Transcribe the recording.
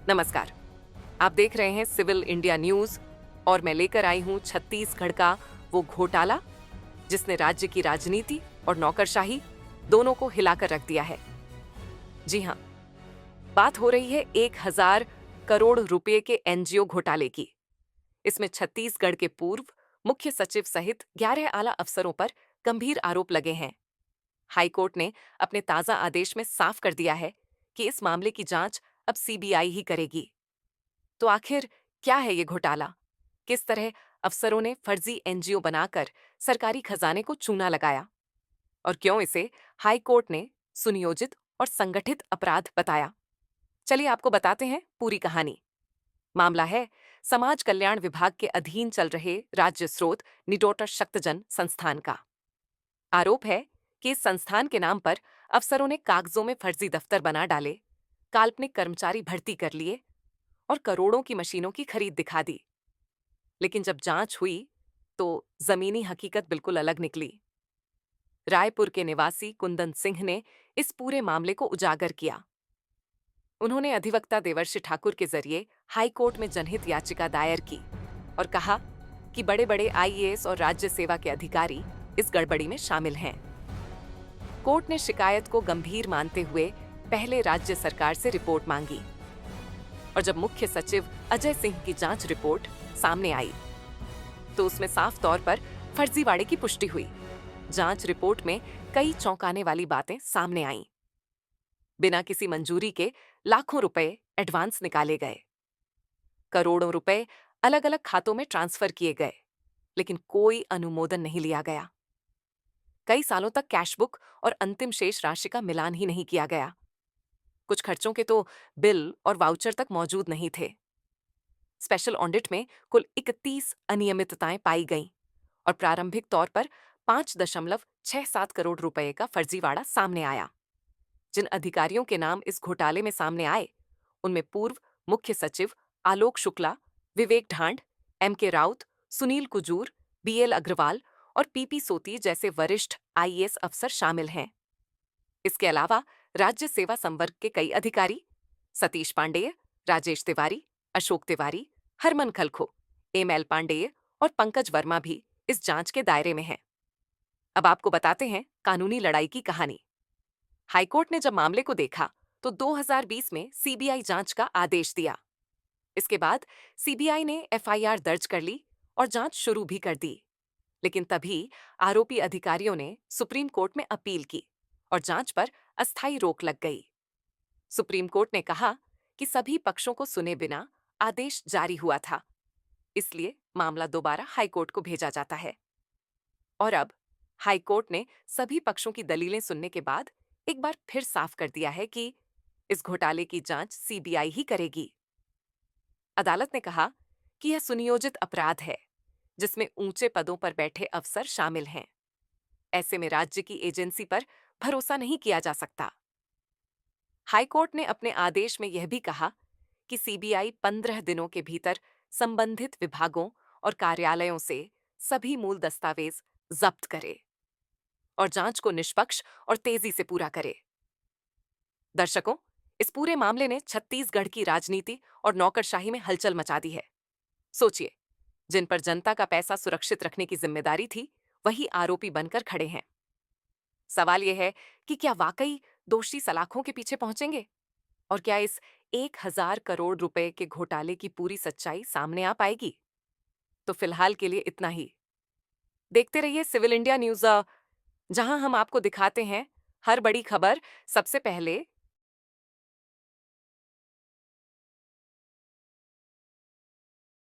नमस्कार। आप देख रहे हैं सिविल इंडिया न्यूज और मैं लेकर आई हूं छत्तीसगढ़ का वो घोटाला जिसने राज्य की राजनीति और नौकरशाही दोनों को हिलाकर रख दिया है। जी हां, बात हो रही है 1,000 करोड़ रुपए के एनजीओ घोटाले की। इसमें छत्तीसगढ़ के पूर्व मुख्य सचिव सहित 11 आला अफसरों पर गंभीर आरोप लगे हैं। हाईकोर्ट ने अपने ताजा आदेश में साफ कर दिया है कि इस मामले की जांच अब सीबीआई ही करेगी। तो आखिर क्या है ये घोटाला? किस तरह अफसरों ने फर्जी एनजीओ बनाकर सरकारी खजाने को चूना लगाया? और क्यों इसे हाई कोर्ट ने सुनियोजित और संगठित अपराध बताया? चलिए आपको बताते हैं पूरी कहानी। मामला है समाज कल्याण विभाग के अधीन चल रहे राज्य स्रोत निडोटर शक्तजन संस्थान का। आरोप है कि इस संस्थान के नाम पर अफसरों ने कागजों में फर्जी दफ्तर बना डाले, काल्पनिक कर्मचारी भर्ती कर लिए और करोड़ों की मशीनों की खरीद दिखा दी। लेकिन जब जांच हुई तो जमीनी हकीकत बिल्कुल अलग निकली। रायपुर के निवासी कुंदन सिंह ने इस पूरे मामले को उजागर किया। उन्होंने अधिवक्ता देवर्षि ठाकुर के जरिए हाईकोर्ट में जनहित याचिका दायर की और कहा कि बड़े बड़े आईएएस और राज्य सेवा के अधिकारी इस गड़बड़ी में शामिल हैं। कोर्ट ने शिकायत को गंभीर मानते हुए पहले राज्य सरकार से रिपोर्ट मांगी और जब मुख्य सचिव अजय सिंह की जांच रिपोर्ट सामने आई तो उसमें साफ तौर पर फर्जीवाड़े की पुष्टि हुई। जांच रिपोर्ट में कई चौंकाने वाली बातें सामने आईं। बिना किसी मंजूरी के लाखों रुपए एडवांस निकाले गए, करोड़ों रुपए अलग अलग खातों में ट्रांसफर किए गए, लेकिन कोई अनुमोदन नहीं लिया गया। कई सालों तक कैशबुक और अंतिम शेष राशि का मिलान ही नहीं किया गया। कुछ खर्चों के तो बिल और वाउचर तक मौजूद नहीं थे। स्पेशल ऑडिट में कुल 31 अनियमितताएं पाई गईं और प्रारंभिक तौर पर 5.67 करोड़ रुपए का फर्जीवाड़ा सामने आया। जिन अधिकारियों के नाम इस घोटाले में सामने आए, उनमें पूर्व मुख्य सचिव आलोक शुक्ला, विवेक ढांड, एम.के. राउत, सुनील कुजूर, बी.एल. अग्रवाल और पी.पी. सोती जैसे वरिष्ठ आईएएस अफसर शामिल हैं। इसके अलावा राज्य सेवा संवर्ग के कई अधिकारी सतीश पांडेय, राजेश तिवारी, अशोक तिवारी, हरमन खलखो, एम.एल. पांडेय और पंकज वर्मा भी इस जांच के दायरे में हैं। अब आपको बताते हैं कानूनी लड़ाई की कहानी। हाईकोर्ट ने जब मामले को देखा तो 2020 में सीबीआई जांच का आदेश दिया। इसके बाद सीबीआई ने एफआईआर दर्ज कर ली और जांच शुरू भी कर दी। लेकिन तभी आरोपी अधिकारियों ने सुप्रीम कोर्ट में अपील की और जांच पर अस्थायी रोक लग गई। सुप्रीम कोर्ट ने कहा कि सभी पक्षों को सुने बिना आदेश जारी हुआ था, इसलिए मामला दोबारा हाईकोर्ट को भेजा जाता है। और अब हाईकोर्ट ने सभी पक्षों की दलीलें सुनने के बाद एक बार फिर साफ कर दिया है कि इस घोटाले की जांच सीबीआई ही करेगी। अदालत ने कहा कि यह सुनियोजित अपराध है जिसमें ऊंचे पदों पर बैठे अफसर शामिल हैं। ऐसे में राज्य की एजेंसी पर भरोसा नहीं किया जा सकता। हाईकोर्ट ने अपने आदेश में यह भी कहा कि सीबीआई 15 दिनों के भीतर संबंधित विभागों और कार्यालयों से सभी मूल दस्तावेज जब्त करे और जांच को निष्पक्ष और तेजी से पूरा करे। दर्शकों, इस पूरे मामले ने छत्तीसगढ़ की राजनीति और नौकरशाही में हलचल मचा दी है। सोचिए, जिन पर जनता का पैसा सुरक्षित रखने की जिम्मेदारी थी, वही आरोपी बनकर खड़े हैं। सवाल यह है कि क्या वाकई दोषी सलाखों के पीछे पहुंचेंगे? और क्या इस 1,000 करोड़ रुपए के घोटाले की पूरी सच्चाई सामने आ पाएगी? तो फिलहाल के लिए इतना ही। देखते रहिए सिविल इंडिया न्यूज, जहां हम आपको दिखाते हैं हर बड़ी खबर सबसे पहले